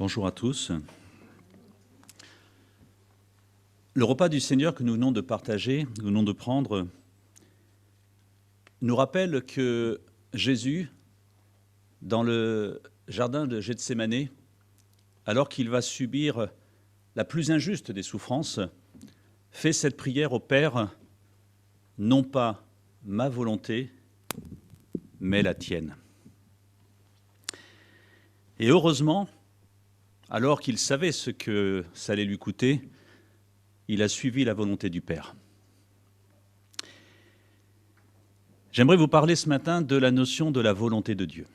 Bonjour à tous. Le repas du Seigneur que nous venons de partager, nous venons de prendre, nous rappelle que Jésus, dans le jardin de Gethsémanée, alors qu'il va subir la plus injuste des souffrances, fait cette prière au Père, non pas ma volonté, mais la tienne. Et heureusement, alors qu'il savait ce que ça allait lui coûter, il a suivi la volonté du Père. J'aimerais vous parler ce matin de la notion de la volonté de Dieu.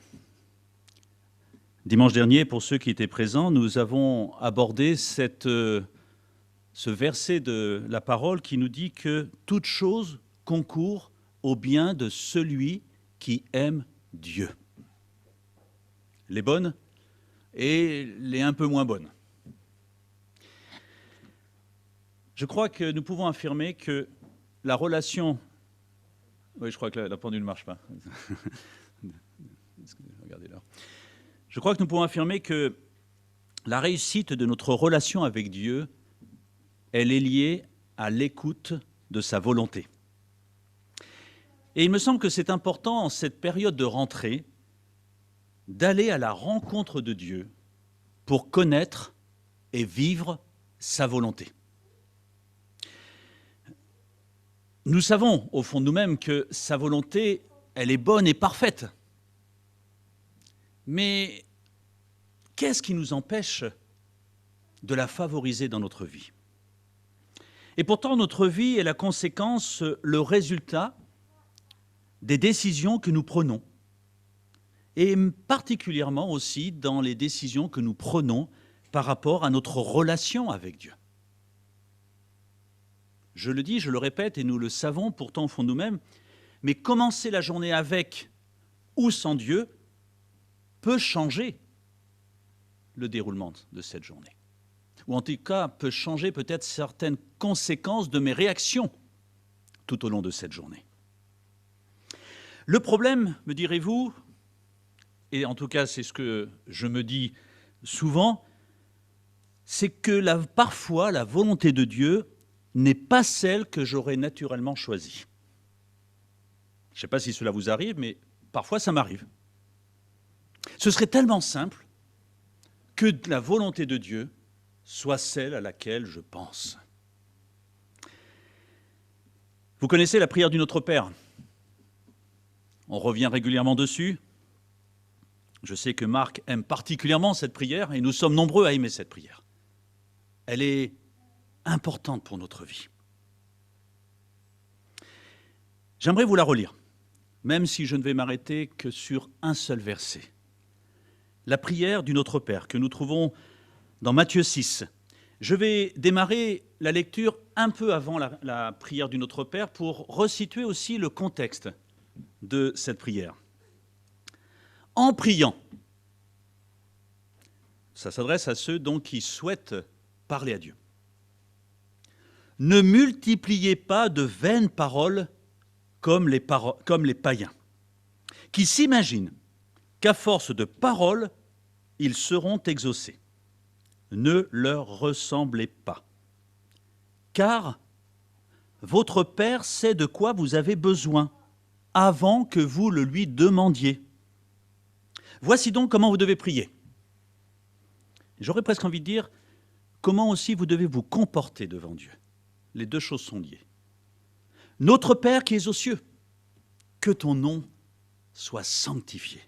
Dimanche dernier, pour ceux qui étaient présents, nous avons abordé ce verset de la parole qui nous dit que toute chose concourt au bien de celui qui aime Dieu. Les bonnes et les un peu moins bonnes. Je crois que nous pouvons affirmer que la relation... Oui, je crois que la pendule ne marche pas. Regardez là. Je crois que nous pouvons affirmer que la réussite de notre relation avec Dieu, elle est liée à l'écoute de sa volonté. Et il me semble que c'est important, en cette période de rentrée, d'aller à la rencontre de Dieu pour connaître et vivre sa volonté. Nous savons, au fond de nous-mêmes, que sa volonté, elle est bonne et parfaite. Mais qu'est-ce qui nous empêche de la favoriser dans notre vie? Et pourtant, notre vie est la conséquence, le résultat des décisions que nous prenons. Et particulièrement aussi dans les décisions que nous prenons par rapport à notre relation avec Dieu. Je le dis, je le répète, et nous le savons pourtant au fond de nous-mêmes, mais commencer la journée avec ou sans Dieu peut changer le déroulement de cette journée. Ou en tout cas, peut changer peut-être certaines conséquences de mes réactions tout au long de cette journée. Le problème, me direz-vous, et en tout cas c'est ce que je me dis souvent, c'est que parfois la volonté de Dieu n'est pas celle que j'aurais naturellement choisie. Je ne sais pas si cela vous arrive, mais parfois ça m'arrive. Ce serait tellement simple que la volonté de Dieu soit celle à laquelle je pense. Vous connaissez la prière du Notre Père. On revient régulièrement dessus. Je sais que Marc aime particulièrement cette prière et nous sommes nombreux à aimer cette prière. Elle est importante pour notre vie. J'aimerais vous la relire, même si je ne vais m'arrêter que sur un seul verset. La prière du Notre Père que nous trouvons dans Matthieu 6. Je vais démarrer la lecture un peu avant la prière du Notre Père pour resituer aussi le contexte de cette prière. En priant, ça s'adresse à ceux donc qui souhaitent parler à Dieu. Ne multipliez pas de vaines paroles comme les païens, qui s'imaginent qu'à force de paroles, ils seront exaucés. Ne leur ressemblez pas, car votre Père sait de quoi vous avez besoin avant que vous le lui demandiez. Voici donc comment vous devez prier. J'aurais presque envie de dire comment aussi vous devez vous comporter devant Dieu. Les deux choses sont liées. Notre Père qui es aux cieux, que ton nom soit sanctifié,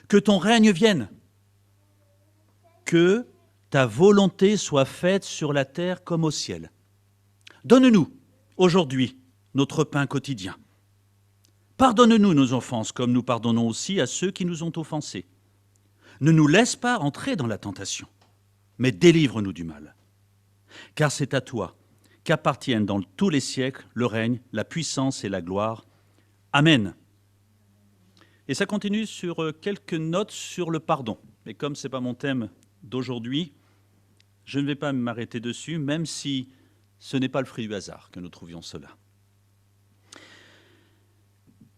que ton règne vienne, que ta volonté soit faite sur la terre comme au ciel. Donne-nous aujourd'hui notre pain quotidien. Pardonne-nous nos offenses comme nous pardonnons aussi à ceux qui nous ont offensés. Ne nous laisse pas entrer dans la tentation, mais délivre-nous du mal. Car c'est à toi qu'appartiennent dans tous les siècles le règne, la puissance et la gloire. Amen. Et ça continue sur quelques notes sur le pardon. Mais comme ce n'est pas mon thème d'aujourd'hui, je ne vais pas m'arrêter dessus, même si ce n'est pas le fruit du hasard que nous trouvions cela.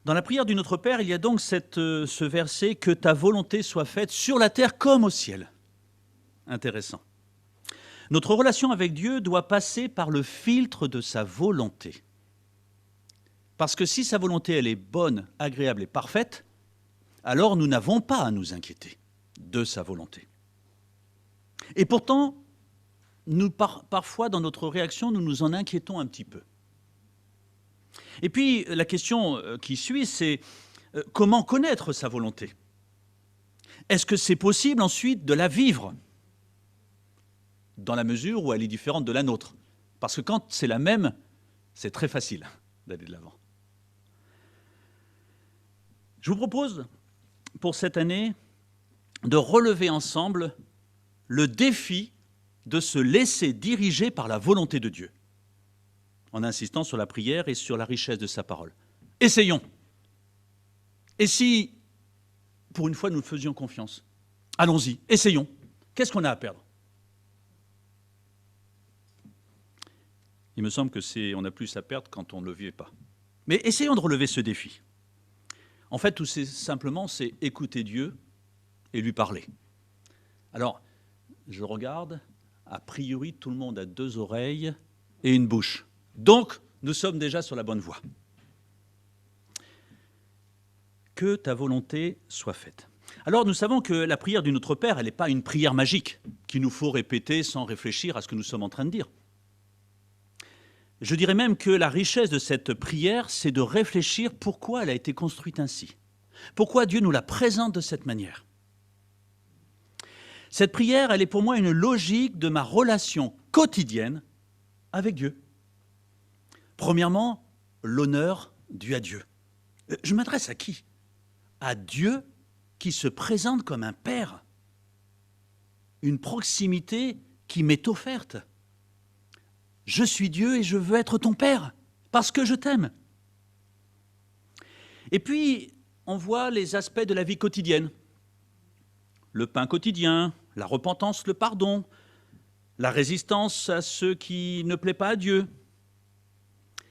Dans la prière du Notre Père, il y a donc ce verset « Que ta volonté soit faite sur la terre comme au ciel ». Intéressant. Notre relation avec Dieu doit passer par le filtre de sa volonté. Parce que si sa volonté, elle est bonne, agréable et parfaite, alors nous n'avons pas à nous inquiéter de sa volonté. Et pourtant, parfois, dans notre réaction, nous nous en inquiétons un petit peu. Et puis, la question qui suit, c'est comment connaître sa volonté? Est-ce que c'est possible ensuite de la vivre dans la mesure où elle est différente de la nôtre? Parce que quand c'est la même, c'est très facile d'aller de l'avant. Je vous propose, pour cette année, de relever ensemble le défi de se laisser diriger par la volonté de Dieu, en insistant sur la prière et sur la richesse de sa parole. Essayons. Et si, pour une fois, nous faisions confiance? Allons-y, essayons. Qu'est-ce qu'on a à perdre? Il me semble qu'on a plus à perdre quand on ne le vit pas. Mais essayons de relever ce défi. En fait, tout simplement, c'est écouter Dieu et lui parler. Alors, je regarde, a priori, tout le monde a 2 oreilles et une bouche. Donc, nous sommes déjà sur la bonne voie. Que ta volonté soit faite. Alors, nous savons que la prière du Notre Père, elle n'est pas une prière magique qu'il nous faut répéter sans réfléchir à ce que nous sommes en train de dire. Je dirais même que la richesse de cette prière, c'est de réfléchir pourquoi elle a été construite ainsi. Pourquoi Dieu nous la présente de cette manière. Cette prière, elle est pour moi une logique de ma relation quotidienne avec Dieu. Premièrement, l'honneur dû à Dieu. Je m'adresse à qui? À Dieu qui se présente comme un Père. Une proximité qui m'est offerte. Je suis Dieu et je veux être ton Père, parce que je t'aime. Et puis, on voit les aspects de la vie quotidienne. Le pain quotidien, la repentance, le pardon, la résistance à ce qui ne plaît pas à Dieu.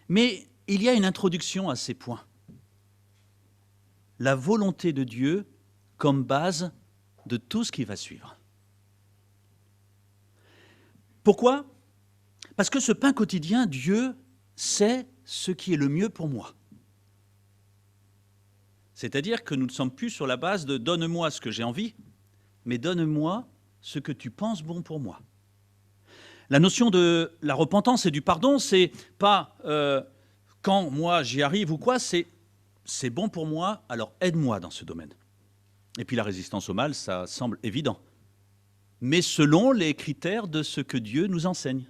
Mais il y a une introduction à ces points. La volonté de Dieu comme base de tout ce qui va suivre. Pourquoi ? Parce que ce pain quotidien, Dieu sait ce qui est le mieux pour moi. C'est-à-dire que nous ne sommes plus sur la base de « donne-moi ce que j'ai envie », mais « donne-moi ce que tu penses bon pour moi ». La notion de la repentance et du pardon, c'est pas quand moi j'y arrive ou quoi, c'est bon pour moi, alors aide-moi dans ce domaine. Et puis la résistance au mal, ça semble évident, mais selon les critères de ce que Dieu nous enseigne.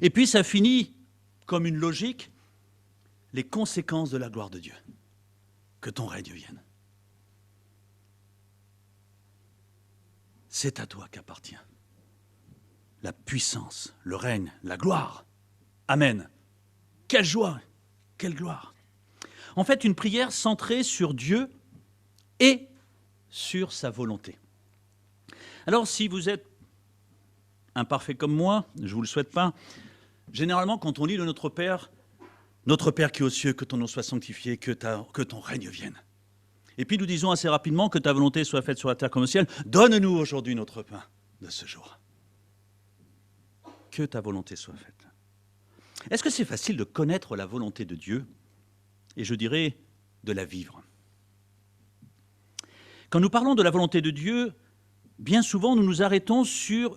Et puis ça finit comme une logique, les conséquences de la gloire de Dieu. Que ton règne vienne. C'est à toi qu'appartient la puissance, le règne, la gloire. Amen. Quelle joie, quelle gloire. En fait, une prière centrée sur Dieu et sur sa volonté. Alors, si vous êtes imparfait comme moi, je ne vous le souhaite pas, généralement, quand on lit le Notre Père qui est aux cieux, que ton nom soit sanctifié, que ton règne vienne. Et puis nous disons assez rapidement que ta volonté soit faite sur la terre comme au ciel. Donne-nous aujourd'hui notre pain de ce jour. Que ta volonté soit faite. Est-ce que c'est facile de connaître la volonté de Dieu? Et je dirais de la vivre. Quand nous parlons de la volonté de Dieu, bien souvent nous nous arrêtons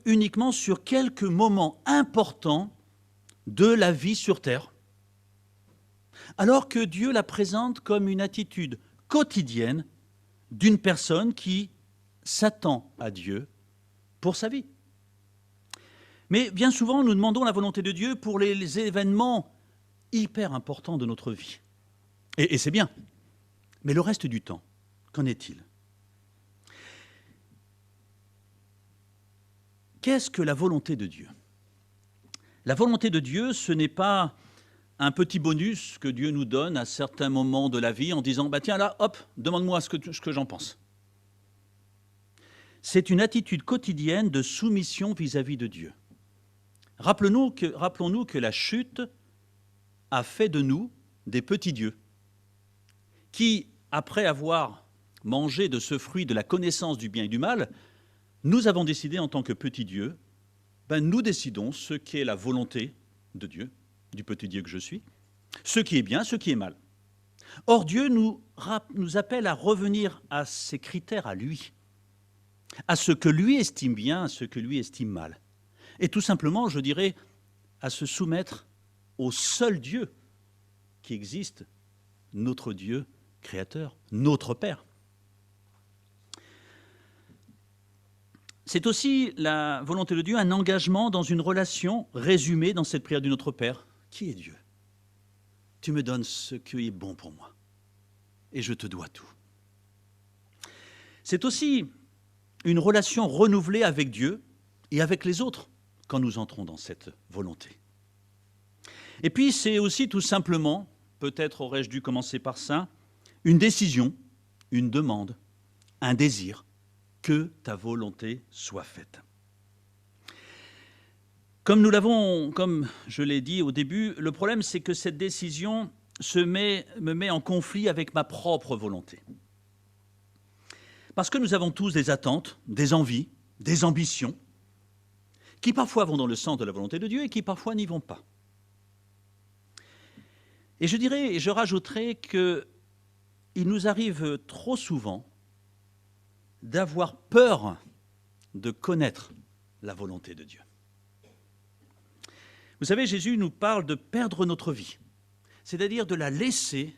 uniquement sur quelques moments importants de la vie sur terre, alors que Dieu la présente comme une attitude quotidienne d'une personne qui s'attend à Dieu pour sa vie. Mais bien souvent, nous demandons la volonté de Dieu pour les événements hyper importants de notre vie. Et c'est bien. Mais le reste du temps, qu'en est-il? Qu'est-ce que la volonté de Dieu? La volonté de Dieu, ce n'est pas un petit bonus que Dieu nous donne à certains moments de la vie en disant « tiens là, hop, demande-moi ce que j'en pense ». C'est une attitude quotidienne de soumission vis-à-vis de Dieu. Rappelons-nous que la chute a fait de nous des petits dieux qui, après avoir mangé de ce fruit de la connaissance du bien et du mal, Nous avons décidé en tant que petit Dieu, nous décidons ce qu'est la volonté de Dieu, du petit Dieu que je suis, ce qui est bien, ce qui est mal. Or, Dieu nous appelle à revenir à ses critères à lui, à ce que lui estime bien, à ce que lui estime mal. Et tout simplement, je dirais, à se soumettre au seul Dieu qui existe, notre Dieu créateur, notre Père. C'est aussi la volonté de Dieu, un engagement dans une relation résumée dans cette prière du Notre Père. Qui est Dieu? Tu me donnes ce qui est bon pour moi, et je te dois tout. C'est aussi une relation renouvelée avec Dieu et avec les autres quand nous entrons dans cette volonté. Et puis c'est aussi tout simplement, peut-être aurais-je dû commencer par ça, une décision, une demande, un désir, que ta volonté soit faite. Comme je l'ai dit au début, le problème c'est que cette décision me met en conflit avec ma propre volonté. Parce que nous avons tous des attentes, des envies, des ambitions, qui parfois vont dans le sens de la volonté de Dieu et qui parfois n'y vont pas. Et je dirais, et je rajouterais qu'il nous arrive trop souvent d'avoir peur de connaître la volonté de Dieu. Vous savez, Jésus nous parle de perdre notre vie, c'est-à-dire de la laisser,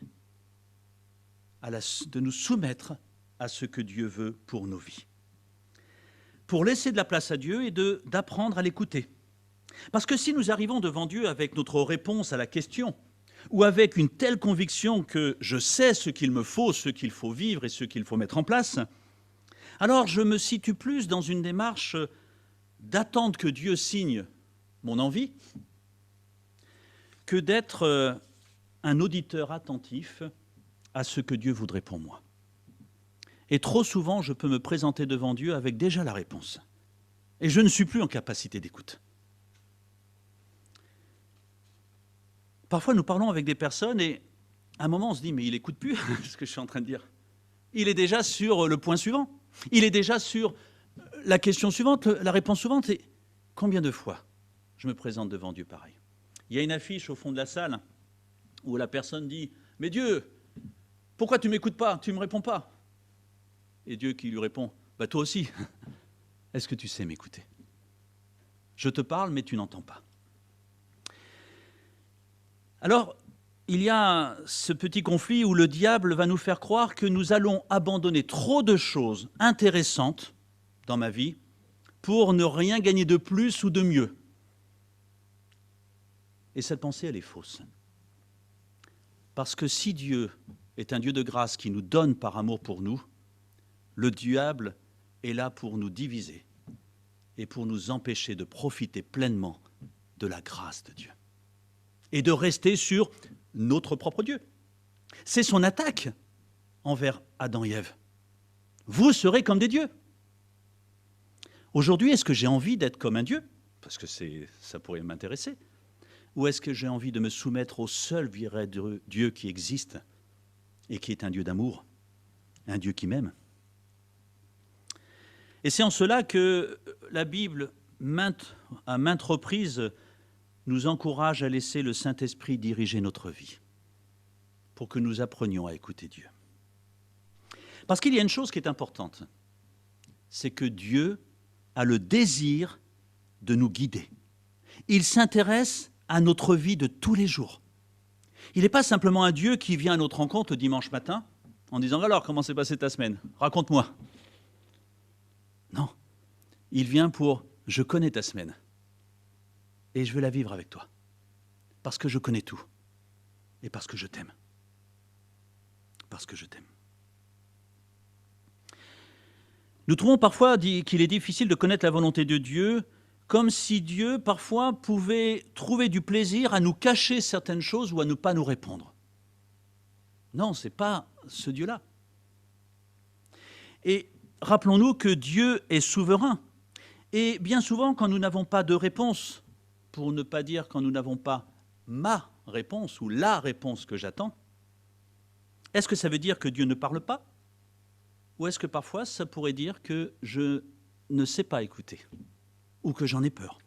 de nous soumettre à ce que Dieu veut pour nos vies. Pour laisser de la place à Dieu et d'apprendre à l'écouter. Parce que si nous arrivons devant Dieu avec notre réponse à la question, ou avec une telle conviction que je sais ce qu'il me faut, ce qu'il faut vivre et ce qu'il faut mettre en place, alors je me situe plus dans une démarche d'attendre que Dieu signe mon envie que d'être un auditeur attentif à ce que Dieu voudrait pour moi. Et trop souvent, je peux me présenter devant Dieu avec déjà la réponse. Et je ne suis plus en capacité d'écoute. Parfois, nous parlons avec des personnes et à un moment, on se dit, mais il n'écoute plus ce que je suis en train de dire. Il est déjà sur le point suivant. Il est déjà sur la question suivante, la réponse suivante. Et combien de fois je me présente devant Dieu pareil? Il y a une affiche au fond de la salle où la personne dit, mais Dieu, pourquoi tu ne m'écoutes pas? Tu ne me réponds pas? Et Dieu qui lui répond, toi aussi, est-ce que tu sais m'écouter? Je te parle, mais tu n'entends pas. Alors, il y a ce petit conflit où le diable va nous faire croire que nous allons abandonner trop de choses intéressantes dans ma vie pour ne rien gagner de plus ou de mieux. Et cette pensée, elle est fausse. Parce que si Dieu est un Dieu de grâce qui nous donne par amour pour nous, le diable est là pour nous diviser et pour nous empêcher de profiter pleinement de la grâce de Dieu et de rester sur notre propre Dieu. C'est son attaque envers Adam et Ève. Vous serez comme des dieux. Aujourd'hui, est-ce que j'ai envie d'être comme un Dieu? Parce que ça pourrait m'intéresser. Ou est-ce que j'ai envie de me soumettre au seul vrai Dieu qui existe et qui est un Dieu d'amour, un Dieu qui m'aime? Et c'est en cela que la Bible, à maintes reprises, nous encourage à laisser le Saint-Esprit diriger notre vie pour que nous apprenions à écouter Dieu. Parce qu'il y a une chose qui est importante, c'est que Dieu a le désir de nous guider. Il s'intéresse à notre vie de tous les jours. Il n'est pas simplement un Dieu qui vient à notre rencontre le dimanche matin en disant « Alors, comment s'est passée ta semaine? Raconte-moi. » Non, il vient pour « Je connais ta semaine et je veux la vivre avec toi parce que je connais tout et parce que je t'aime. » Parce que je t'aime. Nous trouvons parfois qu'il est difficile de connaître la volonté de Dieu, comme si Dieu, parfois, pouvait trouver du plaisir à nous cacher certaines choses ou à ne pas nous répondre. Non, ce n'est pas ce Dieu-là. Et rappelons-nous que Dieu est souverain. Et bien souvent, quand nous n'avons pas de réponse, pour ne pas dire quand nous n'avons pas ma réponse ou la réponse que j'attends, est-ce que ça veut dire que Dieu ne parle pas? Ou est-ce que parfois, ça pourrait dire que je ne sais pas écouter ou que j'en ai peur.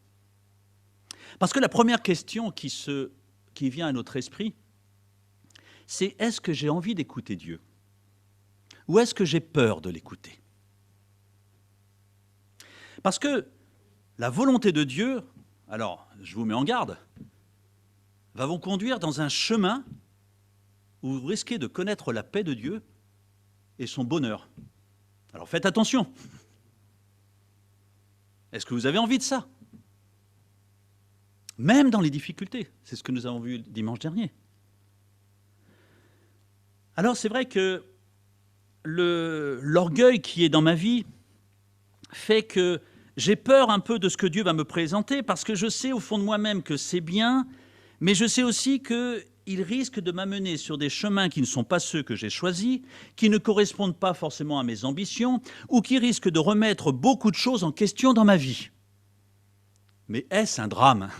Parce que la première question qui vient à notre esprit, c'est est-ce que j'ai envie d'écouter Dieu ou est-ce que j'ai peur de l'écouter? Parce que la volonté de Dieu, alors je vous mets en garde, va vous conduire dans un chemin où vous risquez de connaître la paix de Dieu et son bonheur. Alors faites attention. Est-ce que vous avez envie de ça? Même dans les difficultés, c'est ce que nous avons vu dimanche dernier. Alors c'est vrai que l'orgueil qui est dans ma vie fait que j'ai peur un peu de ce que Dieu va me présenter, parce que je sais au fond de moi-même que c'est bien, mais je sais aussi qu'il risque de m'amener sur des chemins qui ne sont pas ceux que j'ai choisis, qui ne correspondent pas forcément à mes ambitions, ou qui risquent de remettre beaucoup de choses en question dans ma vie. Mais est-ce un drame?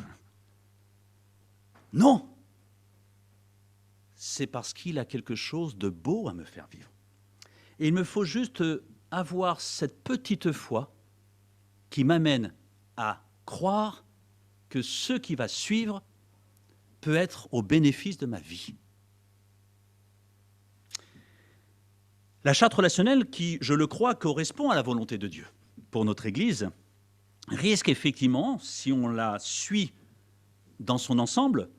Non. C'est parce qu'il a quelque chose de beau à me faire vivre. Et il me faut juste avoir cette petite foi qui m'amène à croire que ce qui va suivre peut être au bénéfice de ma vie. La charte relationnelle qui, je le crois, correspond à la volonté de Dieu pour notre Église, risque effectivement, si on la suit dans son ensemble,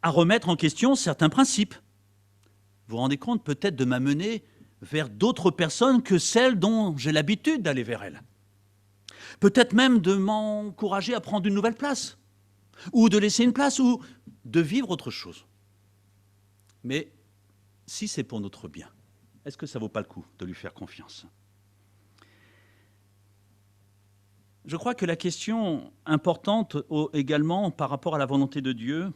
à remettre en question certains principes. Vous vous rendez compte peut-être de m'amener vers d'autres personnes que celles dont j'ai l'habitude d'aller vers elles. Peut-être même de m'encourager à prendre une nouvelle place, ou de laisser une place, ou de vivre autre chose. Mais si c'est pour notre bien, est-ce que ça ne vaut pas le coup de lui faire confiance? Je crois que la question importante également par rapport à la volonté de Dieu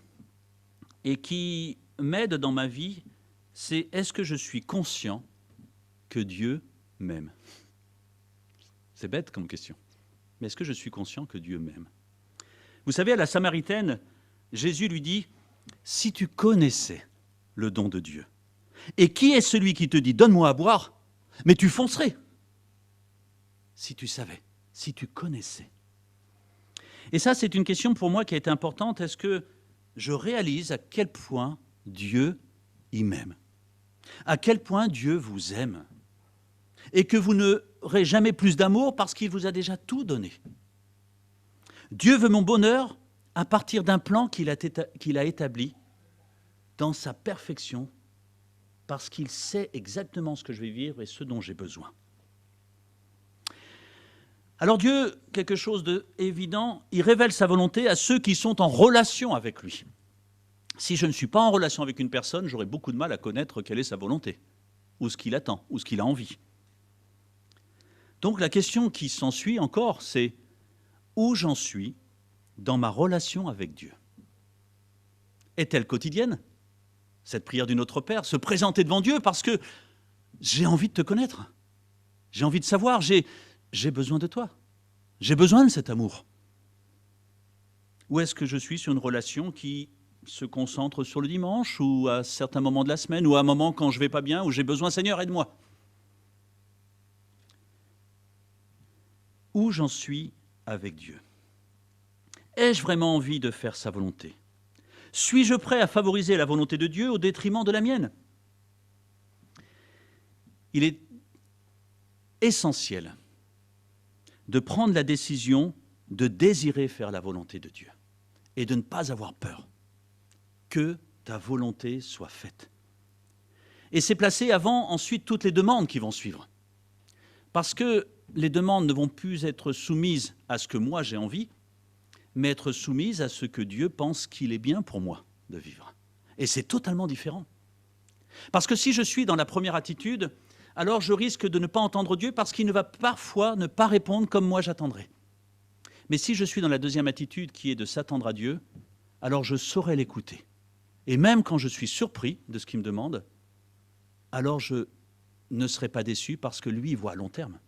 et qui m'aide dans ma vie, c'est est-ce que je suis conscient que Dieu m'aime? C'est bête comme question, mais est-ce que je suis conscient que Dieu m'aime? Vous savez, à la Samaritaine, Jésus lui dit, si tu connaissais le don de Dieu, et qui est celui qui te dit, donne-moi à boire, mais tu foncerais. Si tu savais, si tu connaissais. Et ça, c'est une question pour moi qui a été importante. Est-ce que je réalise à quel point Dieu il m'aime? À quel point Dieu vous aime? Et que vous n'aurez jamais plus d'amour parce qu'il vous a déjà tout donné. Dieu veut mon bonheur à partir d'un plan qu'il a établi dans sa perfection, parce qu'il sait exactement ce que je vais vivre et ce dont j'ai besoin. Alors Dieu, quelque chose d'évident, il révèle sa volonté à ceux qui sont en relation avec lui. Si je ne suis pas en relation avec une personne, j'aurai beaucoup de mal à connaître quelle est sa volonté, ou ce qu'il attend, ou ce qu'il a envie. Donc la question qui s'ensuit encore, c'est où j'en suis dans ma relation avec Dieu? Est-elle quotidienne? Cette prière du Notre Père, se présenter devant Dieu parce que j'ai envie de te connaître. J'ai envie de savoir, j'ai besoin de toi. J'ai besoin de cet amour. Ou est-ce que je suis sur une relation qui se concentre sur le dimanche ou à certains moments de la semaine ou à un moment quand je ne vais pas bien, où j'ai besoin, Seigneur, aide-moi. Où j'en suis avec Dieu? Ai-je vraiment envie de faire sa volonté? Suis-je prêt à favoriser la volonté de Dieu au détriment de la mienne? Il est essentiel de prendre la décision de désirer faire la volonté de Dieu et de ne pas avoir peur. Que ta volonté soit faite. Et c'est placé avant, ensuite, toutes les demandes qui vont suivre. Parce que les demandes ne vont plus être soumises à ce que moi j'ai envie, mais être soumises à ce que Dieu pense qu'il est bien pour moi de vivre. Et c'est totalement différent. Parce que si je suis dans la première attitude, alors je risque de ne pas entendre Dieu parce qu'il ne va parfois ne pas répondre comme moi j'attendrai. Mais si je suis dans la deuxième attitude qui est de s'attendre à Dieu, alors je saurai l'écouter. Et même quand je suis surpris de ce qu'il me demande, alors je ne serai pas déçu parce que lui, il voit à long terme.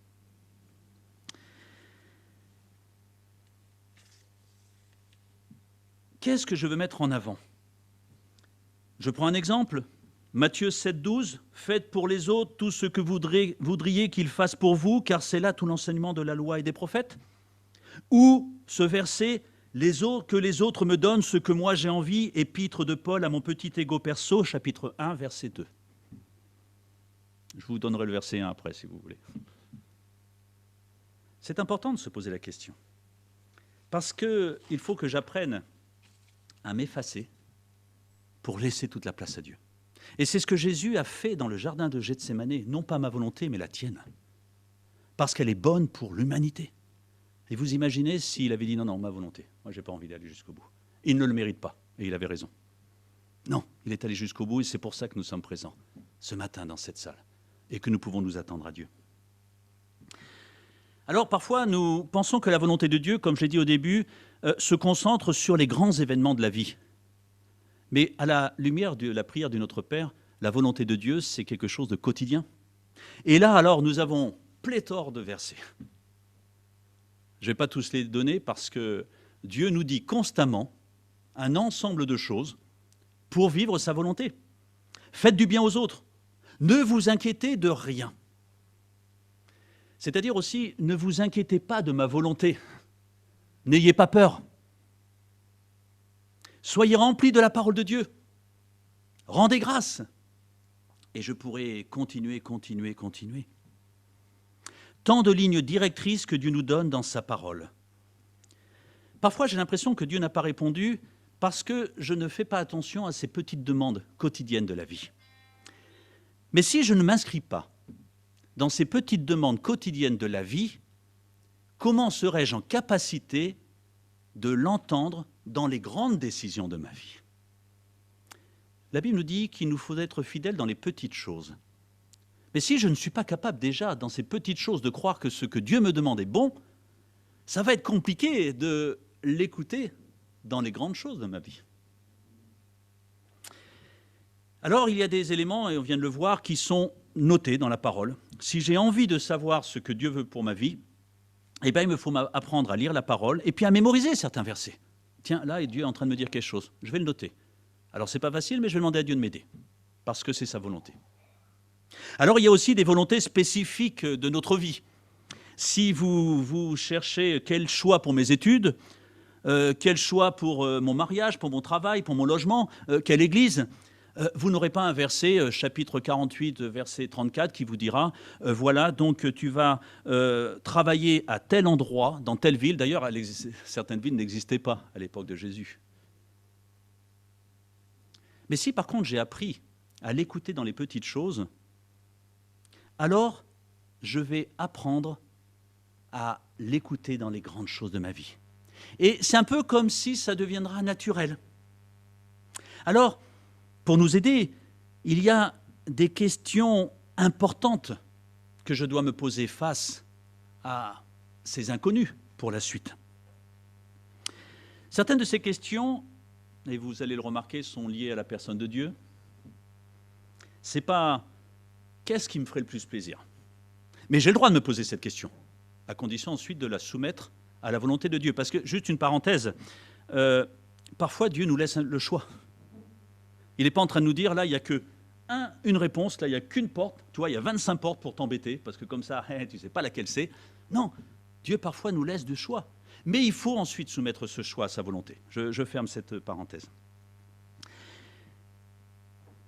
Qu'est-ce que je veux mettre en avant? Je prends un exemple, Matthieu 7, 12, « Faites pour les autres tout ce que voudriez qu'ils fassent pour vous, car c'est là tout l'enseignement de la loi et des prophètes. » Ou ce verset, « Que les autres me donnent ce que moi j'ai envie », épître de Paul à mon petit égo perso, chapitre 1, verset 2. Je vous donnerai le verset 1 après, si vous voulez. C'est important de se poser la question. Parce qu'il faut que j'apprenne à m'effacer pour laisser toute la place à Dieu. Et c'est ce que Jésus a fait dans le jardin de Gethsémanée, non pas ma volonté, mais la tienne. Parce qu'elle est bonne pour l'humanité. Et vous imaginez s'il avait dit non, non, ma volonté, moi j'ai pas envie d'aller jusqu'au bout. Il ne le mérite pas, et il avait raison. Non, il est allé jusqu'au bout, et c'est pour ça que nous sommes présents ce matin dans cette salle, et que nous pouvons nous attendre à Dieu. Alors parfois, nous pensons que la volonté de Dieu, comme je l'ai dit au début, se concentre sur les grands événements de la vie. Mais à la lumière de la prière du Notre Père, la volonté de Dieu, c'est quelque chose de quotidien. Et là, alors, nous avons pléthore de versets. Je ne vais pas tous les donner parce que Dieu nous dit constamment un ensemble de choses pour vivre sa volonté. Faites du bien aux autres. Ne vous inquiétez de rien. C'est-à-dire aussi, ne vous inquiétez pas de ma volonté. N'ayez pas peur. Soyez remplis de la parole de Dieu. Rendez grâce. Et je pourrais continuer. Tant de lignes directrices que Dieu nous donne dans sa parole. Parfois, j'ai l'impression que Dieu n'a pas répondu parce que je ne fais pas attention à ces petites demandes quotidiennes de la vie. Mais si je ne m'inscris pas dans ces petites demandes quotidiennes de la vie, comment serais-je en capacité de l'entendre dans les grandes décisions de ma vie? La Bible nous dit qu'il nous faut être fidèles dans les petites choses. Mais si je ne suis pas capable déjà, dans ces petites choses, de croire que ce que Dieu me demande est bon, ça va être compliqué de l'écouter dans les grandes choses de ma vie. Alors, il y a des éléments, et on vient de le voir, qui sont notés dans la parole. Si j'ai envie de savoir ce que Dieu veut pour ma vie, eh bien, il me faut apprendre à lire la parole et puis à mémoriser certains versets. Tiens, là, Dieu est en train de me dire quelque chose. Je vais le noter. Alors, ce n'est pas facile, mais je vais demander à Dieu de m'aider, parce que c'est sa volonté. Alors, il y a aussi des volontés spécifiques de notre vie. Si vous cherchez quel choix pour mes études, quel choix pour mon mariage, pour mon travail, pour mon logement, quelle église, vous n'aurez pas un verset, chapitre 48, verset 34, qui vous dira, voilà, donc tu vas travailler à tel endroit, dans telle ville. D'ailleurs, certaines villes n'existaient pas à l'époque de Jésus. Mais si par contre j'ai appris à l'écouter dans les petites choses, alors je vais apprendre à l'écouter dans les grandes choses de ma vie. Et c'est un peu comme si ça deviendra naturel. Alors, pour nous aider, il y a des questions importantes que je dois me poser face à ces inconnus pour la suite. Certaines de ces questions, et vous allez le remarquer, sont liées à la personne de Dieu. Ce n'est pas « qu'est-ce qui me ferait le plus plaisir ?» Mais j'ai le droit de me poser cette question, à condition ensuite de la soumettre à la volonté de Dieu. Parce que, juste une parenthèse, parfois Dieu nous laisse le choix. Il n'est pas en train de nous dire, là, il n'y a qu'une réponse, là, il n'y a qu'une porte. Tu vois, il y a 25 portes pour t'embêter, parce que comme ça, tu ne sais pas laquelle c'est. Non, Dieu parfois nous laisse du choix. Mais il faut ensuite soumettre ce choix à sa volonté. Je ferme cette parenthèse.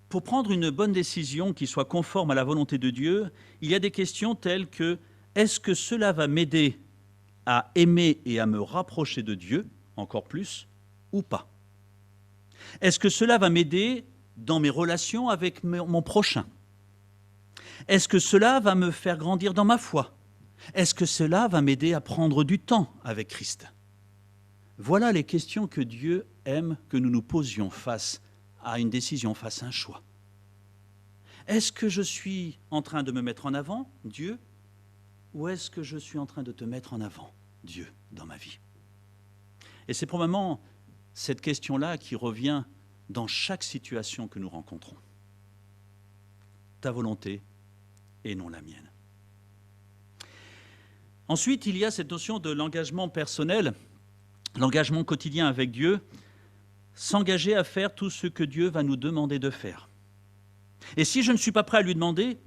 Pour prendre une bonne décision qui soit conforme à la volonté de Dieu, il y a des questions telles que, est-ce que cela va m'aider à aimer et à me rapprocher de Dieu, encore plus, ou pas? Est-ce que cela va m'aider dans mes relations avec mon prochain? Est-ce que cela va me faire grandir dans ma foi? Est-ce que cela va m'aider à prendre du temps avec Christ? Voilà les questions que Dieu aime que nous nous posions face à une décision, face à un choix. Est-ce que je suis en train de me mettre en avant, Dieu, ou est-ce que je suis en train de te mettre en avant, Dieu, dans ma vie? Et c'est probablement cette question-là qui revient dans chaque situation que nous rencontrons. Ta volonté et non la mienne. Ensuite, il y a cette notion de l'engagement personnel, l'engagement quotidien avec Dieu, s'engager à faire tout ce que Dieu va nous demander de faire. Et si je ne suis pas prêt à lui demander,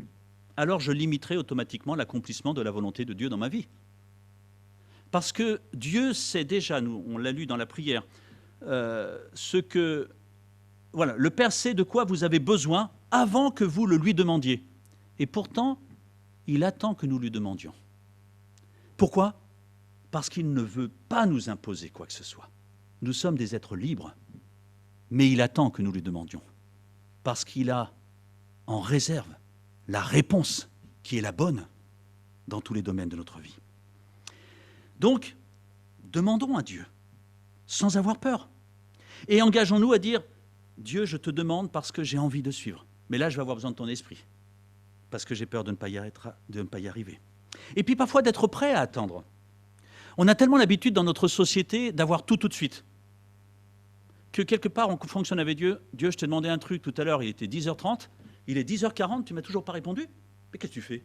alors je limiterai automatiquement l'accomplissement de la volonté de Dieu dans ma vie. Parce que Dieu sait déjà, nous, on l'a lu dans la prière, ce que... Voilà, le Père sait de quoi vous avez besoin avant que vous le lui demandiez. Et pourtant, il attend que nous lui demandions. Pourquoi ? Parce qu'il ne veut pas nous imposer quoi que ce soit. Nous sommes des êtres libres, mais il attend que nous lui demandions. Parce qu'il a en réserve la réponse qui est la bonne dans tous les domaines de notre vie. Donc, demandons à Dieu, sans avoir peur. Et engageons-nous à dire, Dieu, je te demande parce que j'ai envie de suivre. Mais là, je vais avoir besoin de ton esprit, parce que j'ai peur de ne pas y arriver. Et puis parfois d'être prêt à attendre. On a tellement l'habitude dans notre société d'avoir tout de suite, que quelque part on fonctionne avec Dieu. Dieu, je t'ai demandé un truc tout à l'heure, il était 10h30, il est 10h40, tu m'as toujours pas répondu. Mais qu'est-ce que tu fais ?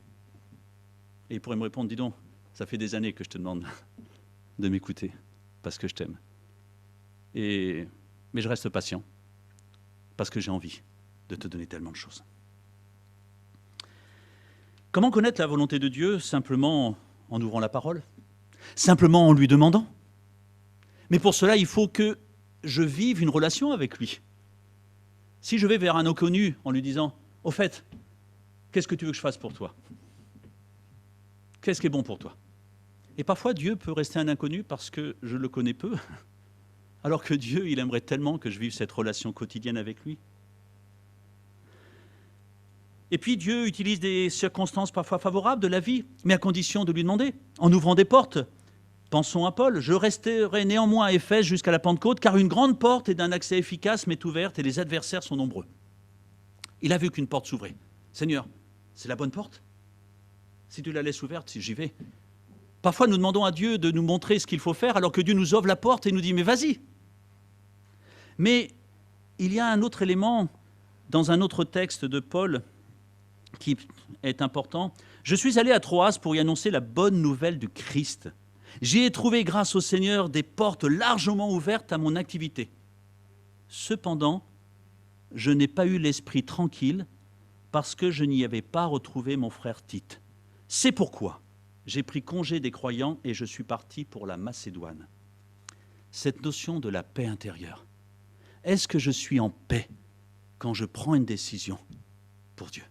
Et il pourrait me répondre, dis donc, ça fait des années que je te demande de m'écouter, parce que je t'aime. Mais je reste patient, parce que j'ai envie de te donner tellement de choses. Comment connaître la volonté de Dieu ? Simplement en ouvrant la parole, simplement en lui demandant. Mais pour cela, il faut que je vive une relation avec lui. Si je vais vers un inconnu en lui disant « Au fait, qu'est-ce que tu veux que je fasse pour toi ? Qu'est-ce qui est bon pour toi ?» Et parfois, Dieu peut rester un inconnu parce que je le connais peu, alors que Dieu, il aimerait tellement que je vive cette relation quotidienne avec lui. Et puis Dieu utilise des circonstances parfois favorables de la vie, mais à condition de lui demander, en ouvrant des portes. Pensons à Paul, je resterai néanmoins à Éphèse jusqu'à la Pentecôte, car une grande porte et d'un accès efficace m'est ouverte et les adversaires sont nombreux. Il a vu qu'une porte s'ouvrait. Seigneur, c'est la bonne porte ? Si tu la laisses ouverte, si j'y vais. Parfois nous demandons à Dieu de nous montrer ce qu'il faut faire, alors que Dieu nous ouvre la porte et nous dit, mais vas-y. Mais il y a un autre élément dans un autre texte de Paul qui est important. Je suis allé à Troas pour y annoncer la bonne nouvelle du Christ. J'y ai trouvé, grâce au Seigneur, des portes largement ouvertes à mon activité. Cependant, je n'ai pas eu l'esprit tranquille parce que je n'y avais pas retrouvé mon frère Tite. C'est pourquoi j'ai pris congé des croyants et je suis parti pour la Macédoine. Cette notion de la paix intérieure. Est-ce que je suis en paix quand je prends une décision pour Dieu ?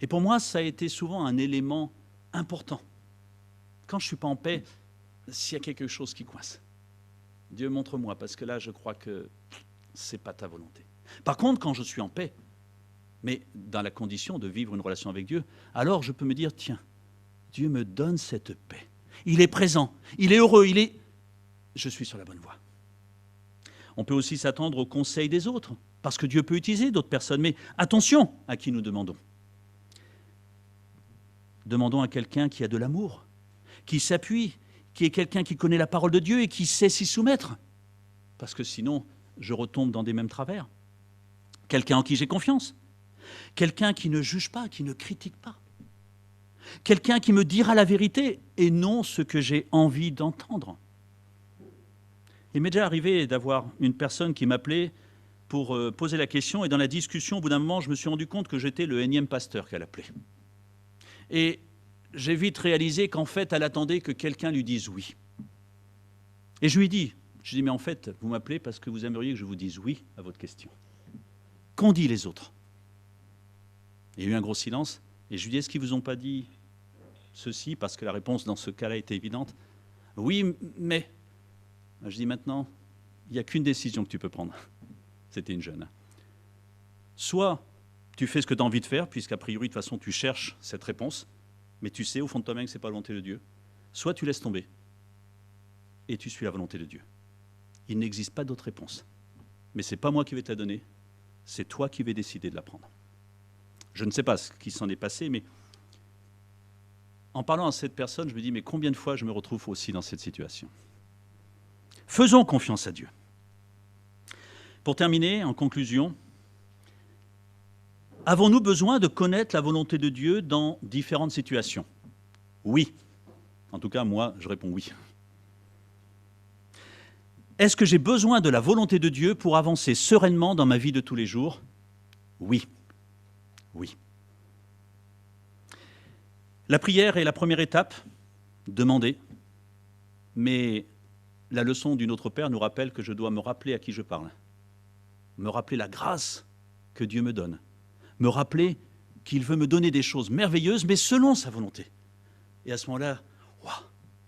Et pour moi, ça a été souvent un élément important. Quand je ne suis pas en paix, s'il y a quelque chose qui coince, Dieu, montre-moi, parce que là, je crois que ce n'est pas ta volonté. Par contre, quand je suis en paix, mais dans la condition de vivre une relation avec Dieu, alors je peux me dire, tiens, Dieu me donne cette paix. Il est présent, il est heureux, je suis sur la bonne voie. On peut aussi s'attendre aux conseils des autres, parce que Dieu peut utiliser d'autres personnes, mais attention à qui nous demandons. Demandons à quelqu'un qui a de l'amour, qui s'appuie, qui est quelqu'un qui connaît la parole de Dieu et qui sait s'y soumettre. Parce que sinon, je retombe dans des mêmes travers. Quelqu'un en qui j'ai confiance. Quelqu'un qui ne juge pas, qui ne critique pas. Quelqu'un qui me dira la vérité et non ce que j'ai envie d'entendre. Il m'est déjà arrivé d'avoir une personne qui m'appelait pour poser la question et dans la discussion, au bout d'un moment, je me suis rendu compte que j'étais le énième pasteur qu'elle appelait. Et j'ai vite réalisé qu'en fait, elle attendait que quelqu'un lui dise oui. Et je lui ai dit, mais en fait, vous m'appelez parce que vous aimeriez que je vous dise oui à votre question. Qu'ont dit les autres ? Il y a eu un gros silence, et je lui ai dit, est-ce qu'ils ne vous ont pas dit ceci, parce que la réponse dans ce cas-là était évidente. Oui, mais... Je dis maintenant, il n'y a qu'une décision que tu peux prendre. C'était une jeune. Soit tu fais ce que tu as envie de faire, puisqu'a priori, de toute façon, tu cherches cette réponse, mais tu sais au fond de toi-même que ce n'est pas la volonté de Dieu. Soit tu laisses tomber et tu suis la volonté de Dieu. Il n'existe pas d'autre réponse. Mais ce n'est pas moi qui vais te la donner, c'est toi qui vas décider de la prendre. Je ne sais pas ce qui s'en est passé, mais en parlant à cette personne, je me dis, mais combien de fois je me retrouve aussi dans cette situation ? Faisons confiance à Dieu. Pour terminer, en conclusion, avons-nous besoin de connaître la volonté de Dieu dans différentes situations ? Oui. En tout cas, moi, je réponds oui. Est-ce que j'ai besoin de la volonté de Dieu pour avancer sereinement dans ma vie de tous les jours ? Oui. Oui. La prière est la première étape, demander. Mais la leçon du Notre Père nous rappelle que je dois me rappeler à qui je parle. Me rappeler la grâce que Dieu me donne. Me rappeler qu'il veut me donner des choses merveilleuses, mais selon sa volonté. Et à ce moment-là,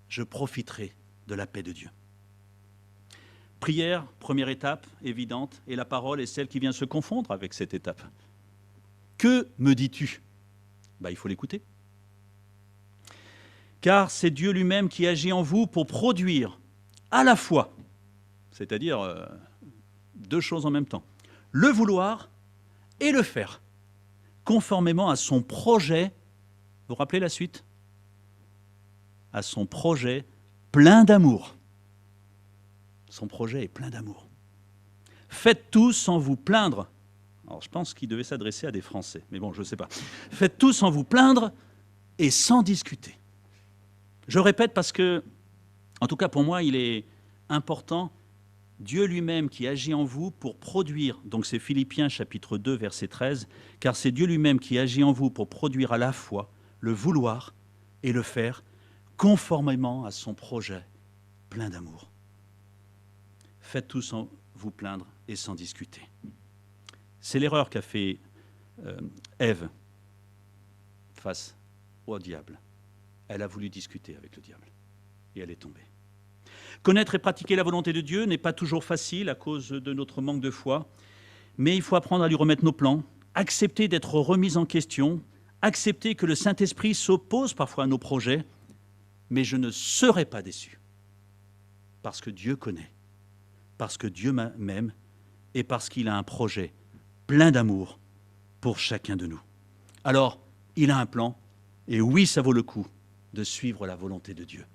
je profiterai de la paix de Dieu. Prière, première étape, évidente, et la parole est celle qui vient se confondre avec cette étape. Que me dis-tu ? Il faut l'écouter. Car c'est Dieu lui-même qui agit en vous pour produire à la fois, c'est-à-dire deux choses en même temps, le vouloir et le faire, conformément à son projet. Vous vous rappelez la suite ? À son projet plein d'amour. Son projet est plein d'amour. Faites tout sans vous plaindre. Alors je pense qu'il devait s'adresser à des Français, mais bon, je ne sais pas. Faites tout sans vous plaindre et sans discuter. Je répète parce que, en tout cas pour moi, il est important, Dieu lui-même qui agit en vous pour produire, donc c'est Philippiens chapitre 2, verset 13, car c'est Dieu lui-même qui agit en vous pour produire à la fois le vouloir et le faire conformément à son projet plein d'amour. Faites tout sans vous plaindre et sans discuter. C'est l'erreur qu'a fait Ève face au diable. Elle a voulu discuter avec le diable et elle est tombée. Connaître et pratiquer la volonté de Dieu n'est pas toujours facile à cause de notre manque de foi, mais il faut apprendre à lui remettre nos plans, accepter d'être remis en question, accepter que le Saint-Esprit s'oppose parfois à nos projets, mais je ne serai pas déçu, parce que Dieu connaît, parce que Dieu m'aime et parce qu'il a un projet plein d'amour pour chacun de nous. Alors, il a un plan, et oui, ça vaut le coup de suivre la volonté de Dieu.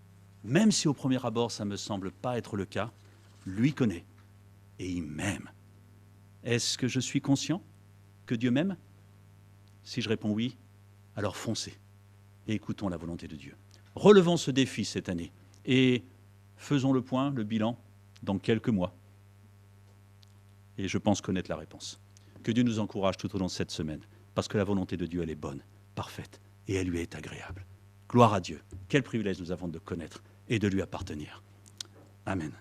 Même si au premier abord, ça ne me semble pas être le cas, lui connaît et il m'aime. Est-ce que je suis conscient que Dieu m'aime ? Si je réponds oui, alors foncez et écoutons la volonté de Dieu. Relevons ce défi cette année et faisons le point, le bilan, dans quelques mois. Et je pense connaître la réponse. Que Dieu nous encourage tout au long de cette semaine, parce que la volonté de Dieu, elle est bonne, parfaite, et elle lui est agréable. Gloire à Dieu. Quel privilège nous avons de le connaître et de lui appartenir. Amen.